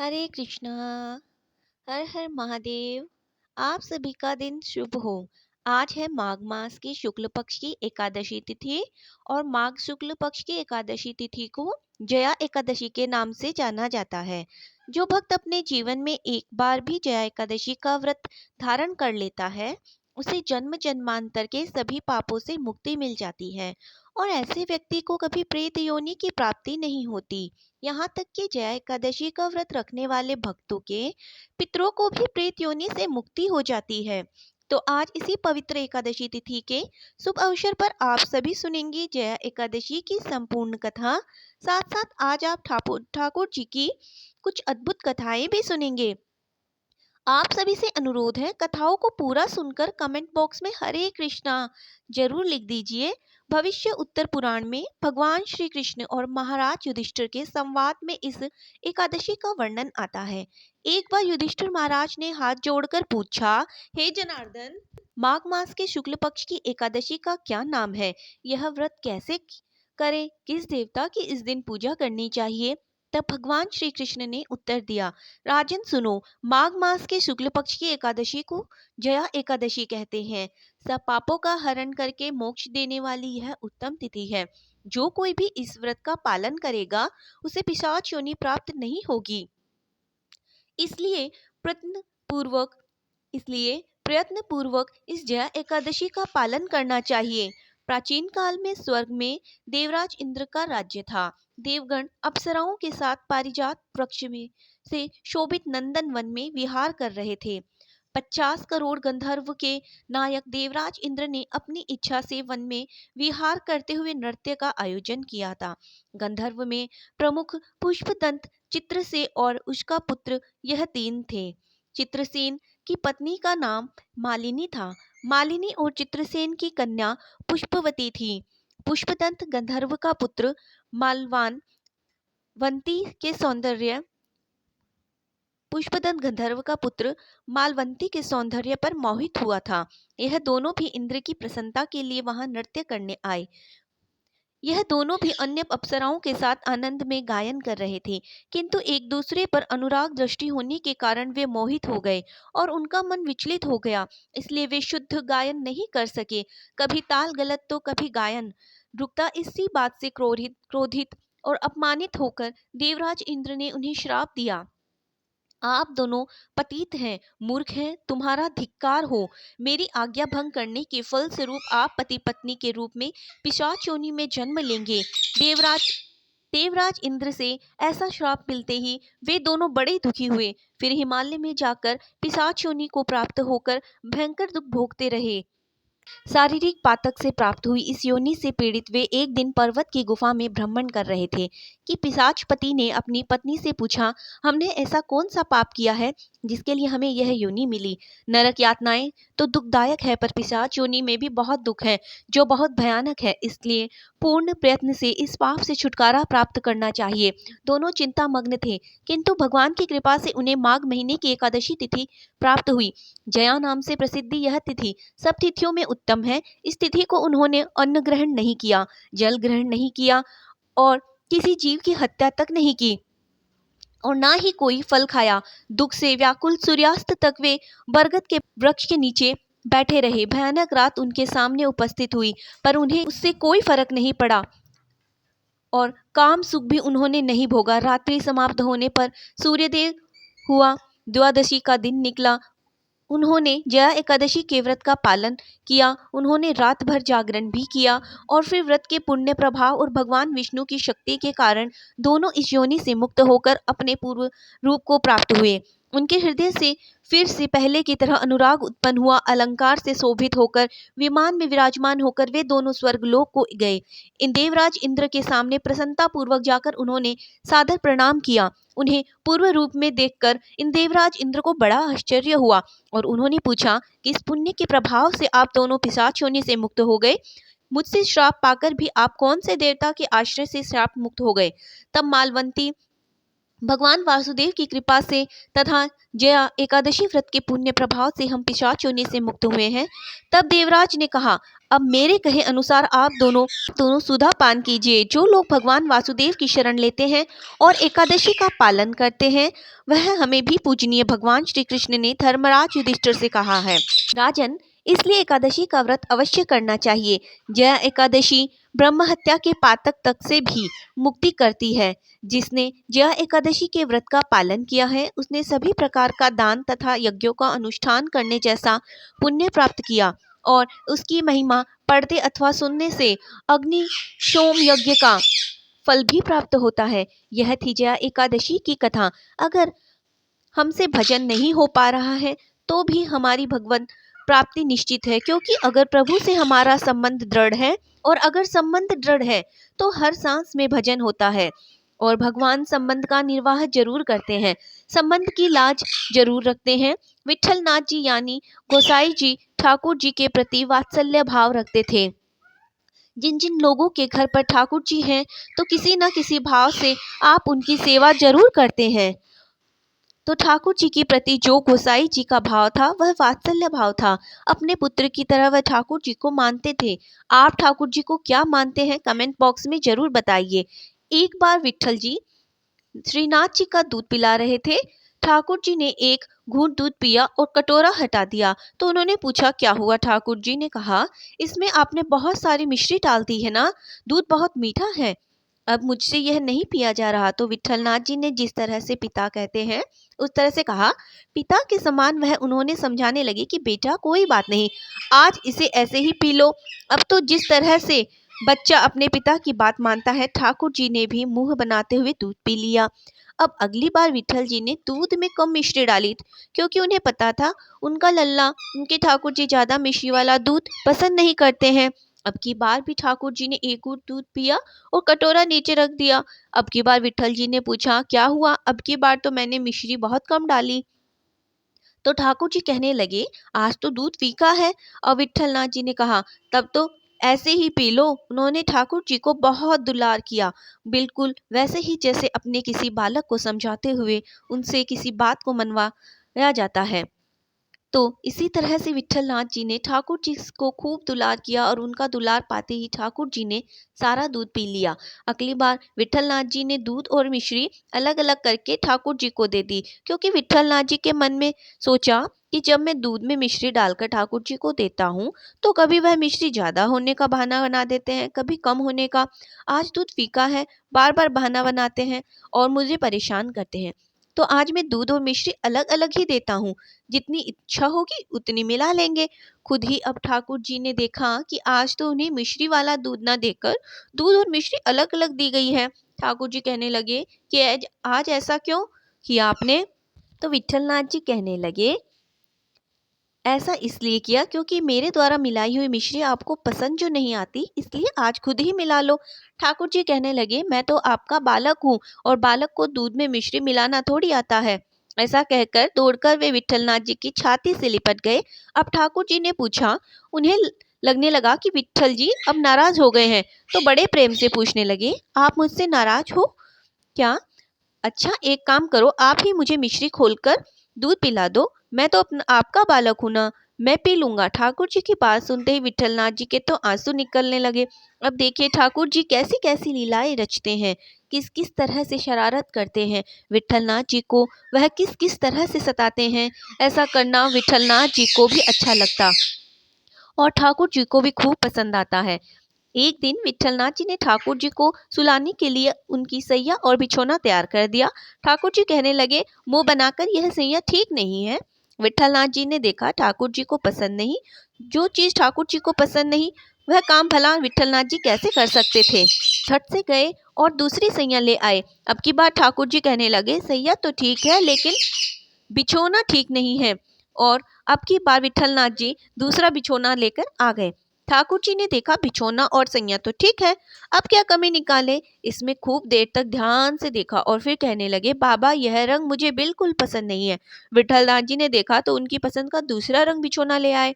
हरे कृष्णा। हर हर महादेव। आप सभी का दिन शुभ हो। आज है माघ मास की शुक्ल पक्ष की एकादशी तिथि और माघ शुक्ल पक्ष की एकादशी तिथि को जया एकादशी के नाम से जाना जाता है। जो भक्त अपने जीवन में एक बार भी जया एकादशी का व्रत धारण कर लेता है, उसे जन्म जन्मांतर के सभी पापों से मुक्ति मिल जाती है और ऐसे व्यक्ति को कभी प्रेत योनि की प्राप्ति नहीं होती। यहाँ तक कि जया एकादशी का व्रत रखने वाले भक्तों के पितरों को भी प्रेत योनि से मुक्ति हो जाती है। तो आज इसी पवित्र एकादशी तिथि के शुभ अवसर पर आप सभी सुनेंगे जया एकादशी की संपूर्ण कथा। साथ साथ आज आप ठाकुर ठाकुर जी की कुछ अद्भुत कथाएं भी सुनेंगे। आप सभी से अनुरोध है, कथाओं को पूरा सुनकर कमेंट बॉक्स में हरे कृष्णा जरूर लिख दीजिए। भविष्य उत्तर पुराण में भगवान श्री कृष्ण और महाराज युधिष्ठिर के संवाद में इस एकादशी का वर्णन आता है। एक बार युधिष्ठिर महाराज ने हाथ जोड़कर पूछा, हे जनार्दन, माघ मास के शुक्ल पक्ष की एकादशी का क्या नाम है? यह व्रत कैसे करें? किस देवता की इस दिन पूजा करनी चाहिए? तब भगवान श्री कृष्ण ने उत्तर दिया, राजन सुनो, माघ मास के शुक्ल पक्ष की एकादशी को जया एकादशी कहते हैं। सब पापों का हरण करके मोक्ष देने वाली यह उत्तम तिथि है। जो कोई भी इस व्रत का पालन करेगा, उसे पिशाच योनि प्राप्त नहीं होगी। इसलिए प्रयत्न पूर्वक इसलिए प्रयत्न पूर्वक इस जया एकादशी का पालन करना चाहिए। प्राचीन काल में स्वर्ग में देवराज इंद्र का राज्य था। देवगण अप्सराओं के साथ पारिजात वृक्ष में से शोभित नंदन वन में विहार कर रहे थे। 50 करोड़ गंधर्व के नायक देवराज इंद्र ने अपनी इच्छा से वन में विहार करते हुए नृत्य का आयोजन किया था। गंधर्व में प्रमुख पुष्पदंत, चित्रसेन और उसका पुत्र, यह तीन थे। चित्रसेन की पत्नी का नाम मालिनी था। मालिनी और चित्रसेन की कन्या पुष्पवती थी। पुष्पदंत गंधर्व का पुत्र मालवान वंती के सौंदर्य पुष्पदंत गंधर्व का पुत्र मालवंती के सौंदर्य पर मोहित हुआ था। यह दोनों भी इंद्र की प्रसन्नता के लिए वहां नृत्य करने आए। यह दोनों भी अन्य अप्सराओं के साथ आनंद में गायन कर रहे थे, किंतु एक दूसरे पर अनुराग दृष्टि होने के कारण वे मोहित हो गए और उनका मन विचलित हो गया। इसलिए वे शुद्ध गायन नहीं कर सके। कभी ताल गलत तो कभी गायन रुकता। इसी बात से क्रोधित क्रोधित और अपमानित होकर देवराज इंद्र ने उन्हें श्राप दिया, आप दोनों पतित हैं, मूर्ख हैं, तुम्हारा धिक्कार हो। मेरी आज्ञा भंग करने के फल स्वरूप आप पति पत्नी के रूप में पिशाच योनि में जन्म लेंगे। देवराज देवराज इंद्र से ऐसा श्राप मिलते ही वे दोनों बड़े दुखी हुए। फिर हिमालय में जाकर पिशाच योनि को प्राप्त होकर भयंकर दुख भोगते रहे। शारीरिक पातक से प्राप्त हुई इस योनि से पीड़ित वे एक दिन पर्वत की गुफा में भ्रमण कर रहे थे कि पिशाचपति ने अपनी पत्नी से पूछा, हमने ऐसा कौन सा पाप किया है जिसके लिए हमें यह योनि मिली? नरक यातनाएं तो दुखदायक है, पर पिशाच योनि में भी बहुत दुख है जो बहुत भयानक है। इसलिए पूर्ण प्रयत्न से इस पाप से छुटकारा प्राप्त करना चाहिए। दोनों चिंता मग्न थे, किंतु भगवान की कृपा से उन्हें माघ महीने की एकादशी तिथि प्राप्त हुई। जया नाम से प्रसिद्धि यह तिथि सब तिथियों में उत्तम है। इस तिथि को उन्होंने अन्न ग्रहण नहीं किया, जल ग्रहण नहीं किया और किसी जीव की हत्या तक नहीं की और ना ही कोई फल खाया। दुख से व्याकुल सूर्यास्त तक वे बरगद के वृक्ष के नीचे बैठे रहे। भयानक रात उनके सामने उपस्थित हुई, पर उन्हें उससे कोई फर्क नहीं पड़ा और काम सुख भी उन्होंने नहीं भोगा। रात्रि समाप्त होने पर सूर्योदय हुआ। द्वादशी का दिन निकला। उन्होंने जया एकादशी के व्रत का पालन किया। उन्होंने रात भर जागरण भी किया और फिर व्रत के पुण्य प्रभाव और भगवान विष्णु की शक्ति के कारण दोनों इस योनि से मुक्त होकर अपने पूर्व रूप को प्राप्त हुए। उनके हृदय से फिर से पहले की तरह अनुराग उत्पन्न हुआ। अलंकार से शोभित होकर विमान में विराजमान होकर वे दोनों स्वर्गलोक को गए। इन देवराज इंद्र के सामने प्रसन्नता पूर्वक जाकर उन्होंने सादर प्रणाम किया। उन्हें पूर्व रूप में देखकर इन देवराज इंद्र को बड़ा आश्चर्य हुआ और उन्होंने पूछा कि इस पुण्य के प्रभाव से आप दोनों पिशाच योनि से मुक्त हो गए। मुझसे श्राप पाकर भी आप कौन से देवता के आश्रय से श्राप मुक्त हो गए? तब मालवंती भगवान वासुदेव की कृपा से तथा जया एकादशी व्रत के पुण्य प्रभाव से हम पिशाच योनि से मुक्त हुए हैं। तब देवराज ने कहा, अब मेरे कहे अनुसार आप दोनों सुधा पान कीजिए। जो लोग भगवान वासुदेव की शरण लेते हैं और एकादशी का पालन करते हैं, वह हमें भी पूजनीय भगवान श्री कृष्ण ने धर्मराज युधिष्ठिर से कहा है। राजन, इसलिए एकादशी का व्रत अवश्य करना चाहिए। जया एकादशी ब्रह्म हत्या के पातक तक से भी मुक्ति करती है। जिसने जया एकादशी के व्रत का पालन किया है, उसने सभी प्रकार का दान तथा यज्ञों का अनुष्ठान करने जैसा पुण्य प्राप्त किया और उसकी महिमा पढ़ते अथवा सुनने से अग्नि सोम यज्ञ का फल भी प्राप्त होता है। यह थी जया एकादशी की कथा। अगर हमसे भजन नहीं हो पा रहा है तो भी हमारी भगवत प्राप्ति निश्चित है, क्योंकि अगर प्रभु से हमारा संबंध दृढ़ है और अगर संबंध दृढ़ है तो हर सांस में भजन होता है और भगवान संबंध का निर्वाह जरूर करते हैं, संबंध की लाज जरूर रखते हैं। विठल नाथ जी यानी गोसाई जी ठाकुर जी के प्रति वात्सल्य भाव रखते थे। जिन जिन लोगों के घर पर ठाकुर जी हैं तो किसी न किसी भाव से आप उनकी सेवा जरूर करते हैं। तो ठाकुर जी के प्रति जो गोसाई जी का भाव था वह वात्सल्य भाव था। अपने पुत्र की तरह वह ठाकुर जी को मानते थे। आप ठाकुर जी को क्या मानते हैं, कमेंट बॉक्स में जरूर बताइए। एक बार विठल जी श्रीनाथ जी का दूध पिला रहे थे। ठाकुर जी ने एक घूंट दूध पिया और कटोरा हटा दिया तो उन्होंने पूछा, क्या हुआ? ठाकुर जी ने कहा, इसमें आपने बहुत सारी मिश्री डाल दी है ना, दूध बहुत मीठा है, अब मुझसे यह नहीं पिया जा रहा। तो विठलनाथ जी ने जिस तरह से पिता कहते हैं उस तरह से कहा, पिता के समान वह उन्होंने समझाने लगे कि बेटा कोई बात नहीं, आज इसे ऐसे ही पी लो। अब तो जिस तरह से बच्चा अपने पिता की बात मानता है, ठाकुर जी ने भी मुंह बनाते हुए दूध पी लिया। अब अगली बार विठल जी ने दूध में कम मिश्री डाली, क्योंकि उन्हें पता था उनका लल्ला, उनके ठाकुर जी ज्यादा मिश्री वाला दूध पसंद नहीं करते हैं। अब की बार भी ठाकुर जी ने एक घूंट दूध पिया और कटोरा नीचे रख दिया। अब की बार विठल जी ने पूछा, क्या हुआ? अब की बार तो मैंने मिश्री बहुत कम डाली। तो ठाकुर जी कहने लगे, आज तो दूध फीका है। और विठलनाथ जी ने कहा, तब तो ऐसे ही पी लो। उन्होंने ठाकुर जी को बहुत दुलार किया, बिल्कुल वैसे ही जैसे अपने किसी बालक को समझाते हुए उनसे किसी बात को मनवाया जाता है। तो इसी तरह से विठलनाथ जी ने ठाकुर जी को खूब दुलार किया और उनका दुलार पाते ही ठाकुर जी ने सारा दूध पी लिया। अगली बार विठलनाथ जी ने दूध और मिश्री अलग अलग करके ठाकुर जी को दे दी, क्योंकि विठलनाथ जी के मन में सोचा कि जब मैं दूध में मिश्री डालकर ठाकुर जी को देता हूँ तो कभी वह मिश्री ज्यादा होने का बहाना बना देते हैं, कभी कम होने का। आज दूध फीका है, बार बार बहाना बनाते हैं और मुझे परेशान करते हैं, तो आज मैं दूध और मिश्री अलग अलग ही देता हूँ, जितनी इच्छा होगी उतनी मिला लेंगे। खुद ही अब ठाकुर जी ने देखा कि आज तो उन्हें मिश्री वाला दूध ना देकर दूध और मिश्री अलग अलग दी गई है। ठाकुर जी कहने लगे कि आज ऐसा क्यों किया आपने? तो विठलनाथ जी कहने लगे, ऐसा इसलिए किया क्योंकि मेरे द्वारा मिलाई हुई मिश्री आपको पसंद जो नहीं आती, इसलिए आज खुद ही मिला लो। ठाकुर जी कहने लगे, मैं तो आपका बालक हूँ और बालक को दूध में मिश्री मिलाना थोड़ी आता है। ऐसा कहकर दौड़कर वे विठलनाथ जी की छाती से लिपट गए। अब ठाकुर जी ने पूछा, उन्हें लगने लगा कि विठल जी अब नाराज हो गए हैं, तो बड़े प्रेम से पूछने लगे, आप मुझसे नाराज हो क्या? अच्छा एक काम करो, आप ही मुझे मिश्री खोलकर दूध पिला दो, मैं तो अपना आपका बालक हूं ना, मैं पी लूंगा। ठाकुर जी की बात सुनते ही विठलनाथ जी के तो आंसू निकलने लगे। अब देखिए ठाकुर जी कैसी कैसी लीलाएं रचते हैं, किस किस तरह से शरारत करते हैं विठलनाथ जी को, वह किस किस तरह से सताते हैं। ऐसा करना विठलनाथ जी को भी अच्छा लगता और ठाकुर जी को भी खूब पसंद आता है। एक दिन विठलनाथ जी ने ठाकुर जी को सुलाने के लिए उनकी सैया और बिछौना तैयार कर दिया। ठाकुर जी कहने लगे, मुंह बनाकर यह सैया ठीक नहीं है। विठलनाथ जी ने देखा ठाकुर जी को पसंद नहीं, जो चीज ठाकुर जी को पसंद नहीं वह काम भला विठलनाथ जी कैसे कर सकते थे। झट से गए और दूसरी सैया ले आए। अब की बार ठाकुर जी कहने लगे, सैया तो ठीक है लेकिन बिछौना ठीक नहीं है। और अब की बार विठलनाथ जी दूसरा बिछौना लेकर आ गए। ठाकुर जी ने देखा बिछौना और सैया तो ठीक है, अब क्या कमी निकाले। इसमें खूब देर तक ध्यान से देखा और फिर कहने लगे, बाबा यह रंग मुझे बिल्कुल पसंद नहीं है। विठलनाथ जी ने देखा तो उनकी पसंद का दूसरा रंग बिछौना ले आए।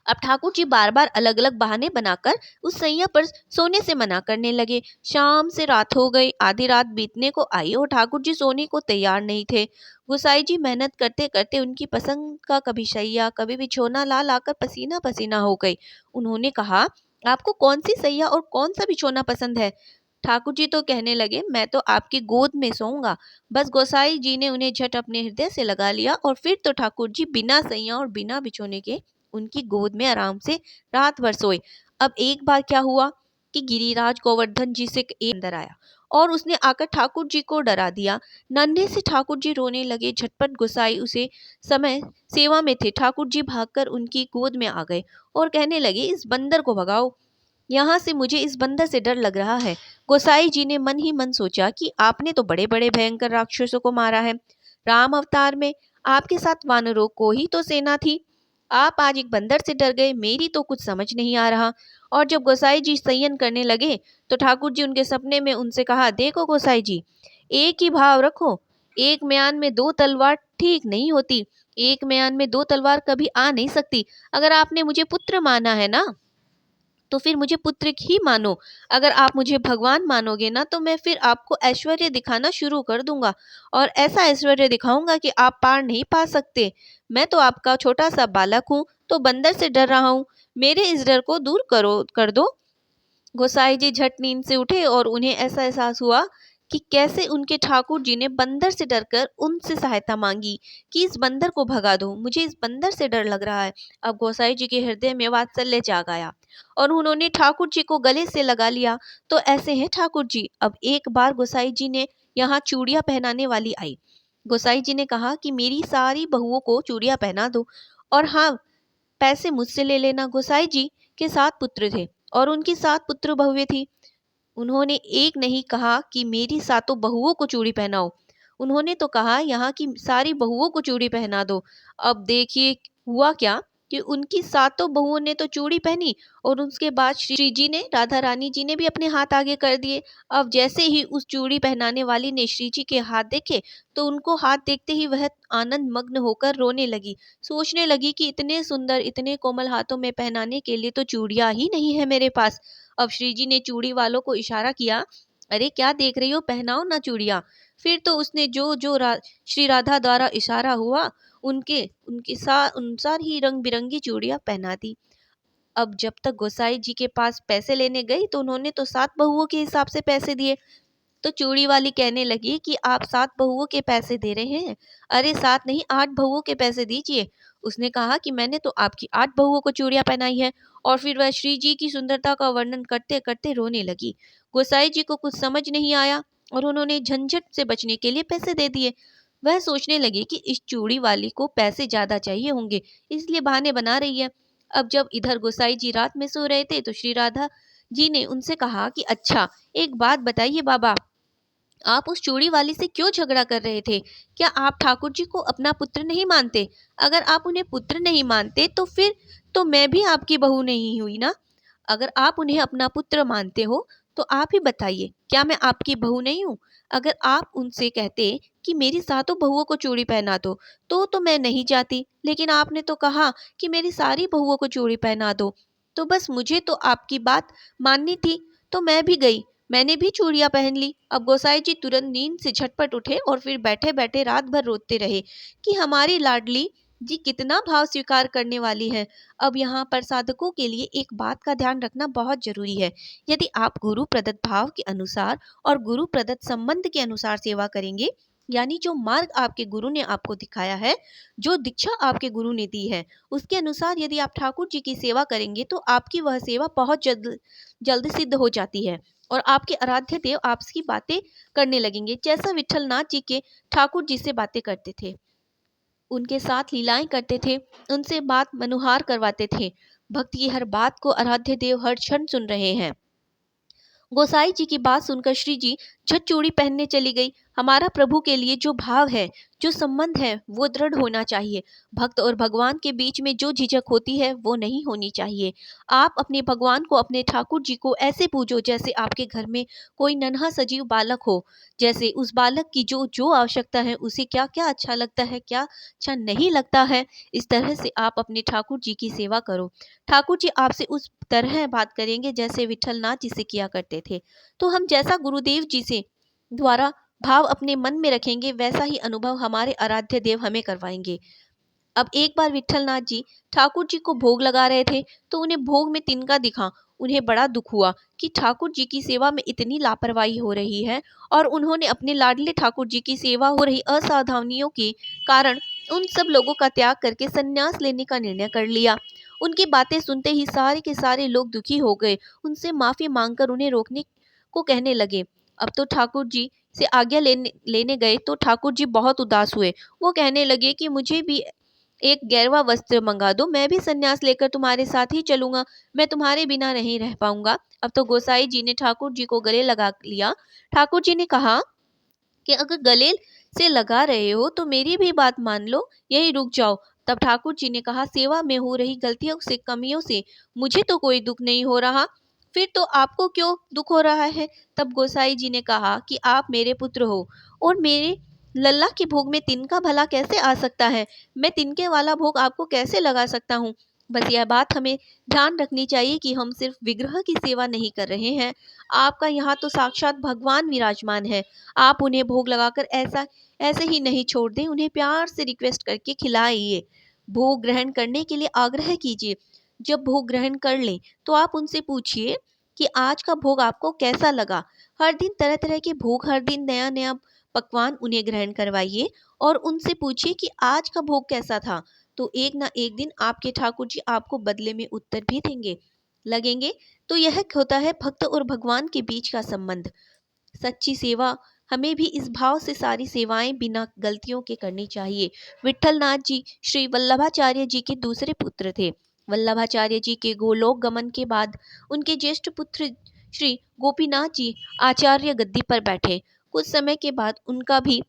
अब ठाकुर जी बार बार अलग अलग बहाने बनाकर उस सैया पर सोने से मना करने लगे। शाम से रात हो गई, आधी रात बीतने को आई और ठाकुर जी सोने को तैयार नहीं थे। गोसाई जी मेहनत करते करते उनकी पसंद का कभी सैया कभी बिछौना ला लाकर पसीना पसीना हो गई। उन्होंने कहा, आपको कौन सी सैया और कौन सा बिछौना पसंद है? ठाकुर जी तो कहने लगे, मैं तो आपकी गोद में सोऊंगा। बस गोसाई जी ने उन्हें झट अपने हृदय से लगा लिया और फिर तो ठाकुर जी बिना सैया और बिना बिछोने के उनकी गोद में आराम से रात भर सोए। अब एक बार क्या हुआ कि गिरिराज गोवर्धन जी से एक अंदर आया और उसने आकर ठाकुर जी को डरा दिया। नन्हे से ठाकुर जी रोने लगे। झटपट गोसाई उसे समय सेवा में थे। ठाकुर जी भागकर उनकी गोद में आ गए और कहने लगे, इस बंदर को भगाओ, यहाँ से मुझे इस बंदर से डर लग रहा है। गोसाई जी ने मन ही मन सोचा कि आपने तो बड़े बड़े भयंकर राक्षसों को मारा है। राम अवतार में आपके साथ वानरों को ही तो सेना थी। आप आज एक बंदर से डर गए, मेरी तो कुछ समझ नहीं आ रहा। और जब गोसाई जी संयन करने लगे तो ठाकुर जी उनके सपने में उनसे कहा, देखो गोसाई जी, एक ही भाव रखो। एक म्यान में दो तलवार ठीक नहीं होती। एक म्यान में दो तलवार कभी आ नहीं सकती। अगर आपने मुझे पुत्र माना है ना, तो फिर मुझे पुत्र ही मानो। अगर आप मुझे भगवान मानोगे ना, तो मैं फिर आपको ऐश्वर्य दिखाना शुरू कर दूंगा और ऐसा ऐश्वर्य दिखाऊंगा कि आप पार नहीं पा सकते। मैं तो आपका छोटा सा बालक हूँ, तो बंदर से डर रहा हूँ। मेरे इस डर को दूर कर दो। गोसाई जी झट नींद से उठे और उन्हें ऐसा एहसास हुआ कि कैसे उनके ठाकुर जी ने बंदर से डरकर उनसे सहायता मांगी कि इस बंदर को भगा दो, मुझे इस बंदर से डर लग रहा है। अब गोसाई जी के हृदय में वात्सल्य जाग आया और उन्होंने ठाकुर जी को गले से लगा लिया। तो ऐसे हैं ठाकुर जी। अब एक बार गोसाई जी ने यहाँ चूड़ियां पहनाने वाली आई। गोसाई जी ने कहा कि मेरी सारी बहुओं को चूड़ियां पहना दो और हाँ, पैसे मुझसे ले लेना। गोसाई जी के 7 पुत्र थे और उनकी 7 पुत्र बहुएं थी। उन्होंने एक नहीं कहा कि मेरी सातों बहुओं को चूड़ी पहनाओ। उन्होंने तो कहा, यहाँ की सारी बहुओं को चूड़ी पहना दो। अब देखिए हुआ क्या कि उनकी सातों बहुओं ने तो चूड़ी पहनी और उसके बाद श्री जी ने, राधा रानी जी ने भी अपने हाथ आगे कर दिए। अब जैसे ही उस चूड़ी पहनाने वाली ने श्री जी के हाथ देखे, तो उनको हाथ देखते ही वह आनंद मग्न होकर रोने लगी। सोचने लगी कि इतने सुंदर इतने कोमल हाथों में पहनाने के लिए तो चूड़ियां ही नहीं है मेरे पास। अब श्री जी ने चूड़ी वालों को इशारा किया, अरे क्या देख रही हो, पहनाओ ना चूड़ियां। फिर तो उसने जो जो श्री राधा द्वारा इशारा हुआ उनके उनके अनुसार ही रंग बिरंगी चूड़ियां पहना दी। अब जब तक गोसाई जी के पास पैसे लेने गई तो उन्होंने तो 7 बहुओं के हिसाब से पैसे दिए। तो चूड़ी वाली कहने लगी कि आप 7 बहुओं के पैसे दे रहे हैं? अरे 7 नहीं, 8 बहुओं के पैसे दीजिए। उसने कहा कि मैंने तो आपकी 8 बहुओं को चूड़ियां पहनाई है। और फिर वह श्री जी की सुंदरता का वर्णन करते करते रोने लगी। गोसाई जी को कुछ समझ नहीं आया और उन्होंने झंझट से बचने के लिए पैसे दे दिए। वह सोचने लगी कि इस चूड़ी वाली को पैसे ज्यादा चाहिए होंगे, इसलिए बहाने बना रही है। अब जब इधर गोसाई जी रात में सो रहे थे तो श्री राधा जी ने उनसे कहा कि अच्छा, एक बात बताइए बाबा, आप उस चूड़ी वाली से क्यों झगड़ा कर रहे थे? क्या आप ठाकुर जी को अपना पुत्र नहीं मानते? अगर आप उन्हें पुत्र नहीं मानते तो फिर तो मैं भी आपकी बहू नहीं हुई ना। अगर आप उन्हें अपना पुत्र मानते हो तो आप ही बताइए, क्या मैं आपकी बहू नहीं हूँ? अगर आप उनसे कहते कि मेरी सातों बहुओं को चूड़ी पहना दो, तो मैं नहीं जाती। लेकिन आपने तो कहा कि मेरी सारी बहुओं को चूड़ी पहना दो, तो बस मुझे तो आपकी बात माननी थी, तो मैं भी गई। मैंने भी चूड़ियां पहन ली। अब गोसाई जी तुरंत नींद से झटपट उठे और फिर बैठे बैठे रात भर रोते रहे कि हमारी लाडली जी कितना भाव स्वीकार करने वाली है। अब यहाँ पर साधकों के लिए एक बात का ध्यान रखना बहुत जरूरी है। यदि आप गुरु प्रदत्त भाव के अनुसार और गुरु प्रदत्त संबंध के अनुसार सेवा करेंगे, यानी जो मार्ग आपके गुरु ने आपको दिखाया है, जो दीक्षा आपके गुरु ने दी है, उसके अनुसार यदि आप ठाकुर जी की सेवा करेंगे तो आपकी वह सेवा बहुत जल्द जल्द सिद्ध हो जाती है और आपके आराध्य देव आपसी बातें करने लगेंगे, जैसा विठल नाथ जी के ठाकुर जी से बातें करते थे, उनके साथ लीलाएं करते थे, उनसे बात मनुहार करवाते थे। भक्त की हर बात को आराध्य देव हर क्षण सुन रहे हैं। गोसाई जी की बात सुनकर श्री जी झट-चूड़ी पहनने चली गई। हमारा प्रभु के लिए जो भाव है, जो संबंध है, वो दृढ़ होना चाहिए। भक्त और भगवान के बीच में जो झिझक होती है, वो नहीं होनी चाहिए। आप अपने भगवान को, अपने ठाकुर जी को ऐसे पूजो जैसे आपके घर में कोई नन्हा सजीव बालक हो। जैसे उस बालक की जो आवश्यकता है, उसे क्या-क्या अच्छा लगता है, क्या अच्छा नहीं लगता है, इस तरह से आप अपने ठाकुर जी की सेवा करो। ठाकुर जी आपसे उस तरह बात करेंगे जैसे विट्ठलनाथ जी से किया करते थे। तो हम जैसा गुरुदेव जी से द्वारा भाव अपने मन में रखेंगे, वैसा ही अनुभव हमारे आराध्य देव हमें करवाएंगे। अब एक बार विट्ठलनाथ जी ठाकुर जी को भोग लगा रहे थे, तो उन्हें भोग में तिनका दिखा। उन्हें बड़ा दुख हुआ कि ठाकुर जी की सेवा में इतनी लापरवाही हो रही है, और उन्होंने अपने लाडले ठाकुर जी की सेवा हो रही असावधानियों के कारण उन सब लोगों का त्याग करके संन्यास लेने का निर्णय कर लिया। उनकी बातें सुनते ही सारे के सारे लोग दुखी हो गए। उनसे माफी मांगकर उन्हें रोकने को कहने लगे। अब तो ठाकुर जी से आज्ञा लेने लेने गए तो ठाकुर जी बहुत उदास हुए। वो कहने लगे कि मुझे भी एक गैरवा वस्त्र मंगा दो, मैं भी संन्यास लेकर तुम्हारे साथ ही चलूंगा, मैं तुम्हारे बिना नहीं रह पाऊंगा। अब तो गोसाई जी ने ठाकुर जी को गले लगा लिया। ठाकुर जी ने कहा कि अगर गले से लगा रहे हो तो मेरी भी बात मान लो, यही रुक जाओ। तब ठाकुर जी ने कहा, सेवा में हो रही गलतियों से, कमियों से मुझे तो कोई दुख नहीं हो रहा, फिर तो आपको क्यों दुख हो रहा है। तब गोसाई जी ने कहा कि आप मेरे पुत्र हो, और मेरे लल्ला के भोग में तिनका भला कैसे आ सकता है, मैं तिनके वाला भोग आपको कैसे लगा सकता हूँ। बस यह बात हमें ध्यान रखनी चाहिए कि हम सिर्फ विग्रह की सेवा नहीं कर रहे हैं, आपका यहाँ तो साक्षात भगवान विराजमान है। आप उन्हें भोग लगाकर ऐसा ऐसे ही नहीं छोड़ दें, उन्हें प्यार से रिक्वेस्ट करके खिलाइए। भोग ग्रहण करने के लिए आग्रह कीजिए। जब भोग ग्रहण कर लें तो आप उनसे पूछिए कि आज का भोग आपको कैसा लगा। हर दिन तरह तरह के भोग, हर दिन नया नया पकवान उन्हें ग्रहण करवाइए, और उनसे पूछिए कि आज का भोग कैसा था। तो एक ना एक दिन आपके ठाकुर जी आपको बदले में उत्तर भी देंगे लगेंगे। तो यह होता है भक्त और भगवान के बीच का संबंध। सच्ची सेवा हमें भी इस भाव से सारी सेवाएं बिना गलतियों के करनी चाहिए। विट्ठलनाथ जी श्री वल्लभाचार्य जी के दूसरे पुत्र थे। वल्लभाचार्य जी के गोलोक गमन के बाद उनके ज्येष्ठ पुत्र श्री गोपीनाथ जी आचार्य गद्दी पर बैठे। कुछ समय के बाद उनका भी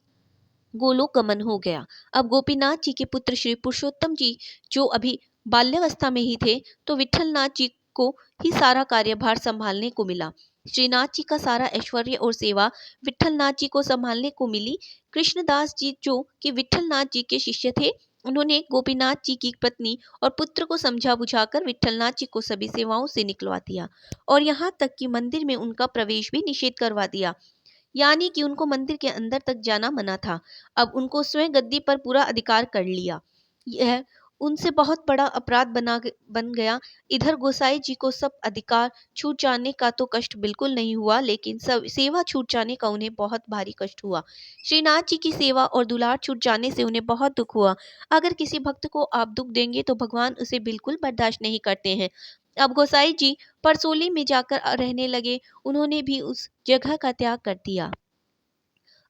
गोलोक गमन हो गया। अब गोपीनाथ जी के पुत्र श्री पुरुषोत्तम जी जो अभी बाल्यावस्था में ही थे, तो विट्ठलनाथ जी को ही सारा कार्यभार संभालने को मिला। श्रीनाथ जी का सारा ऐश्वर्य और सेवा विट्ठलनाथ जी को संभालने को मिली। कृष्णदास जी जो कि विट्ठलनाथ जी के शिष्य थे, उन्होंने गोपीनाथ जी की पत्नी और पुत्र को समझा बुझाकर विट्ठलनाथ जी को सभी सेवाओं से निकलवा दिया, और यहाँ तक कि मंदिर में उनका प्रवेश भी निषेध करवा दिया, यानी कि उनको मंदिर के अंदर तक जाना मना था। अब उनको स्वयं गद्दी पर पूरा अधिकार कर लिया। यह उनसे बहुत बड़ा अपराध बन गया। इधर गोसाई जी को सब अधिकार छूट जाने का तो कष्ट बिल्कुल नहीं हुआ, लेकिन सब सेवा छूट जाने का उन्हें बहुत भारी कष्ट हुआ। श्रीनाथ जी की सेवा और दुलार छूट जाने से उन्हें बहुत दुख हुआ। अगर किसी भक्त को आप दुख देंगे तो भगवान उसे बिल्कुल बर्दाश्त नहीं करते हैं। अब गोसाई जी परसोली में जाकर रहने लगे। उन्होंने भी उस जगह का त्याग कर दिया।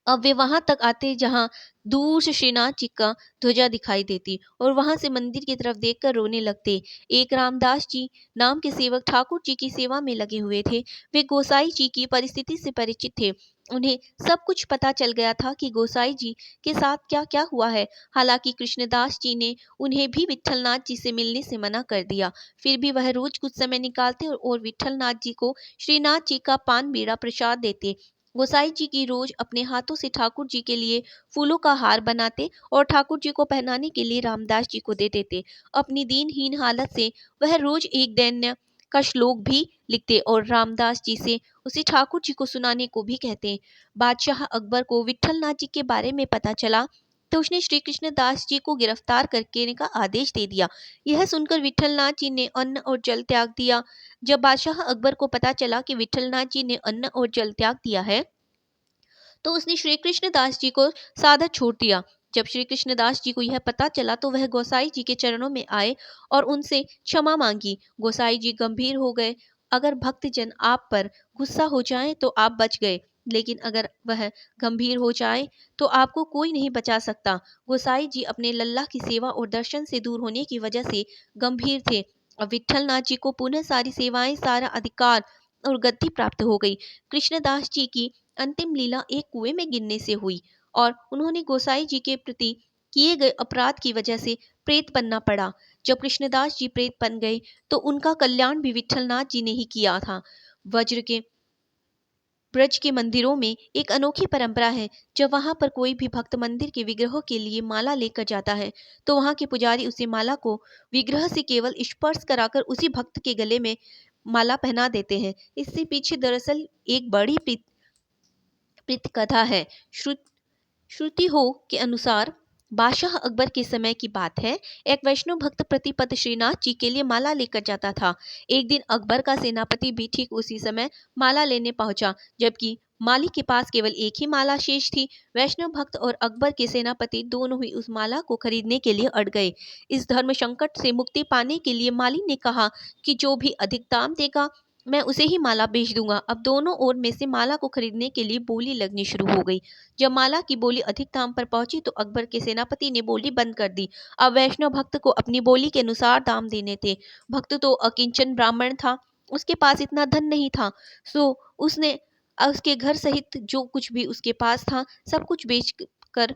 अब वे वहां तक आते जहां दूर से श्रीनाथ जी का ध्वजा दिखाई देती, और वहां से मंदिर की तरफ देखकर रोने लगते। एक रामदास जी नाम के सेवक ठाकुर जी की सेवा में लगे हुए थे। वे गोसाई जी की परिस्थिति से परिचित थे। उन्हें सब कुछ पता चल गया था कि गोसाई जी के साथ क्या क्या हुआ है। हालांकि कृष्णदास जी ने उन्हें भी विट्ठलनाथ जी से मिलने से मना कर दिया, फिर भी वह रोज कुछ समय निकालते और विट्ठलनाथ जी को श्रीनाथ जी का पान बीड़ा प्रसाद देते। गोसाई जी की रोज अपने हाथों से ठाकुर जी के लिए फूलों का हार बनाते और ठाकुर जी को पहनाने के लिए रामदास जी को दे देते। अपनी दीनहीन हालत से वह रोज एक दैन्य का श्लोक भी लिखते और रामदास जी से उसे ठाकुर जी को सुनाने को भी कहते। बादशाह अकबर को विट्ठलनाथ जी के बारे में पता चला, तो उसने श्री कृष्णदास जी को गिरफ्तार करने का आदेश दे दिया। यह सुनकर विट्ठलनाथ जी ने अन्न और जल त्याग दिया। जब बादशाह अकबर को पता चला कि विट्ठलनाथ जी ने अन्न और जल त्याग दिया है, तो उसने श्री कृष्णदास जी को सादा छोड़ दिया। जब श्री कृष्णदास जी को यह पता चला तो वह गोसाई जी के चरणों में आए और उनसे क्षमा मांगी। गोसाई जी गंभीर हो गए। अगर भक्तजन आप पर गुस्सा हो जाए तो आप बच गए, लेकिन अगर वह गंभीर हो जाए तो आपको कोई नहीं बचा सकता। गोसाई जी अपने लल्ला की सेवा और दर्शन से दूर होने की वजह से गंभीर थे। और विट्ठलनाथ जी को पुनः सारी सेवाएं, सारा अधिकार और गद्दी प्राप्त हो गई। कृष्णदास जी की अंतिम लीला एक कुएं में गिरने से हुई और उन्होंने गोसाई जी के प्रति किए गए अपराध की वजह से प्रेत बनना पड़ा। जब कृष्णदास जी प्रेत बन गए तो उनका कल्याण भी विठलनाथ जी ने ही किया था। वज्र के ब्रज के मंदिरों में एक अनोखी परंपरा है। जब वहां पर कोई भी भक्त मंदिर के विग्रहों के लिए माला लेकर जाता है तो वहां के पुजारी उसे माला को विग्रह से केवल स्पर्श कराकर उसी भक्त के गले में माला पहना देते हैं। इससे पीछे दरअसल एक बड़ी प्रीत कथा है। श्रुति हो के अनुसार बादशाह अकबर के समय की बात है। एक वैष्णव भक्त प्रतिपद श्रीनाथ जी के लिए माला लेकर जाता था। एक दिन अकबर का सेनापति भी ठीक उसी समय माला लेने पहुंचा, जबकि माली के पास केवल एक ही माला शेष थी। वैष्णव भक्त और अकबर के सेनापति दोनों ही उस माला को खरीदने के लिए अड़ गए। इस धर्म संकट से मुक्ति पाने के लिए माली ने कहा कि जो भी अधिक दाम देगा मैं उसे ही माला बेच दूंगा। अब दोनों ओर में से माला को खरीदने के लिए बोली लगनी शुरू हो गई। जब माला की बोली अधिक दाम पर पहुंची तो अकबर के सेनापति ने बोली बंद कर दी। अब वैष्णव भक्त को अपनी बोली के अनुसार दाम देने थे। भक्त तो अकिंचन ब्राह्मण था, उसके पास इतना धन नहीं था, सो उसने उसके घर सहित जो कुछ भी उसके पास था सब कुछ बेच कर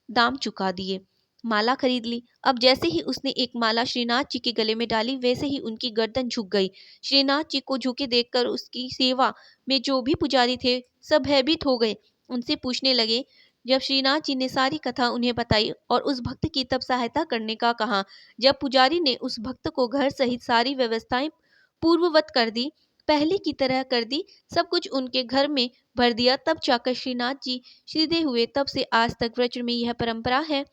दाम चुका दिए, माला खरीद ली। अब जैसे ही उसने एक माला श्रीनाथ जी के गले में डाली वैसे ही उनकी गर्दन झुक गई। श्रीनाथ जी को झुके देखकर उसकी सेवा में जो भी पुजारी थे सब भयभीत हो गए। उनसे पूछने लगे। जब श्रीनाथ जी ने सारी कथा उन्हें बताई और उस भक्त की तब सहायता करने का कहा। जब पुजारी ने उस भक्त को घर सहित सारी व्यवस्थाएं पूर्ववत कर दी, पहले की तरह कर दी, सब कुछ उनके घर में भर दिया, तब जाकर श्रीनाथ जी सीधे हुए। तब से आज तक व्रज में यह परंपरा है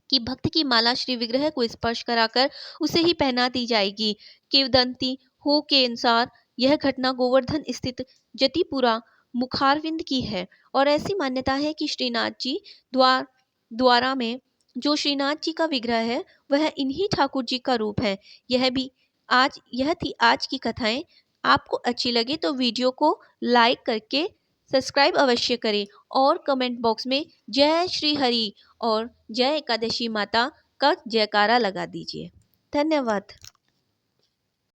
कि भक्त की माला श्री विग्रह को स्पर्श कराकर उसे ही पहना दी जाएगी। किंवदंती हो के अनुसार यह घटना गोवर्धन स्थित जतिपुरा मुखारविंद की है और ऐसी मान्यता है कि श्रीनाथ जी द्वारा में जो श्रीनाथ जी का विग्रह है वह इन्हीं ठाकुर जी का रूप है। यह थी आज की कथाएं। आपको अच्छी लगे तो वीडियो को लाइक करके सब्सक्राइब अवश्य करें और कमेंट बॉक्स में जय श्री हरि और जय एकादशी माता का जयकारा लगा दीजिए। धन्यवाद।